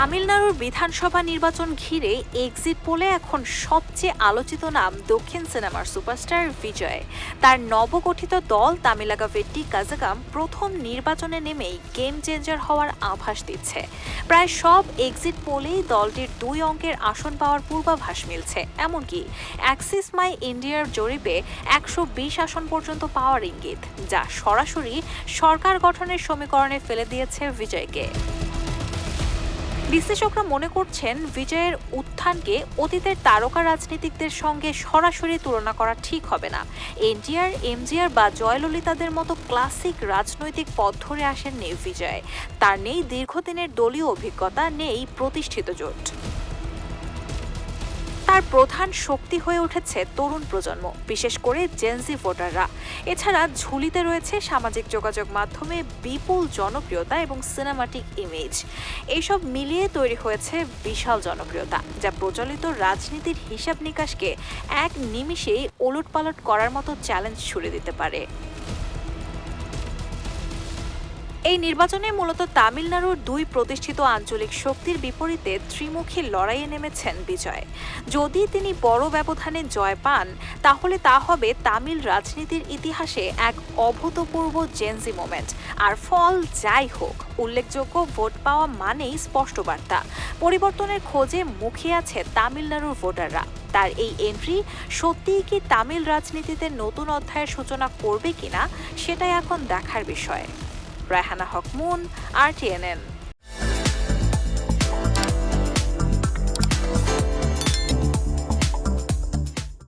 তামিলনাড়ুর বিধানসভা নির্বাচন ঘিরে এক্সিট পোলে এখন সবচেয়ে আলোচিত নাম দক্ষিণ সিনেমার সুপারস্টার বিজয়। তার নবগঠিত দল তামিলাকা ভেট্টি কাজাগাম প্রথম নির্বাচনে নেমেই গেম চেঞ্জার হওয়ার আভাস দিচ্ছে। প্রায় সব এক্সিট পোলেই দলটির 2 অঙ্কের আসন পাওয়ার পূর্বাভাস মিলছে। এমনকি অ্যাক্সিস মাই ইন্ডিয়ার জরিপে 120 আসন পর্যন্ত পাওয়ার ইঙ্গিত, যা সরাসরি সরকার গঠনের সমীকরণে ফেলে দিয়েছে বিজয়কে। বিশ্লেষকরা মনে করছেন বিজয়ের উত্থানকে অতীতের তারকা রাজনীতিকদের সঙ্গে সরাসরি তুলনা করা ঠিক হবে না। এনটিআর, এমজিআর বা জয়ললিতাদের মতো ক্লাসিক রাজনৈতিক পথ ধরে আসেননি বিজয়। তার নেই দীর্ঘদিনের দলীয় অভিজ্ঞতা, নেই প্রতিষ্ঠিত জোট। তার প্রধান শক্তি হয়ে উঠেছে তরুণ প্রজন্ম, বিশেষ করে জেনজি ভোটাররা। এছাড়া ঝুলিতে রয়েছে সামাজিক যোগাযোগ মাধ্যমে বিপুল জনপ্রিয়তা এবং সিনেমাটিক ইমেজ। এইসব মিলিয়ে তৈরি হয়েছে বিশাল জনপ্রিয়তা, যা প্রচলিত রাজনীতির হিসাব নিকাশকে এক নিমিষেই ওলটপালট করার মতো চ্যালেঞ্জ ছুড়ে দিতে পারে। এই নির্বাচনে মূলত তামিলনাড়ুর 2 প্রতিষ্ঠিত আঞ্চলিক শক্তির বিপরীতে ত্রিমুখী লড়াইয়ে নেমেছেন বিজয়। যদি তিনি বড় ব্যবধানে জয় পান, তাহলে তা হবে তামিল রাজনীতির ইতিহাসে এক অভূতপূর্ব জেনজি মোমেন্ট। আর ফল যাই হোক, উল্লেখযোগ্য ভোট পাওয়া মানেই স্পষ্ট বার্তা পরিবর্তনের খোঁজে মুখিয়ে আছে তামিলনাড়ুর ভোটাররা। তার এই এন্ট্রি সত্যিই কি তামিল রাজনীতিতে নতুন অধ্যায়ের সূচনা করবে কিনা, সেটাই এখন দেখার বিষয়। রায়হানা হক মুন, RTNN।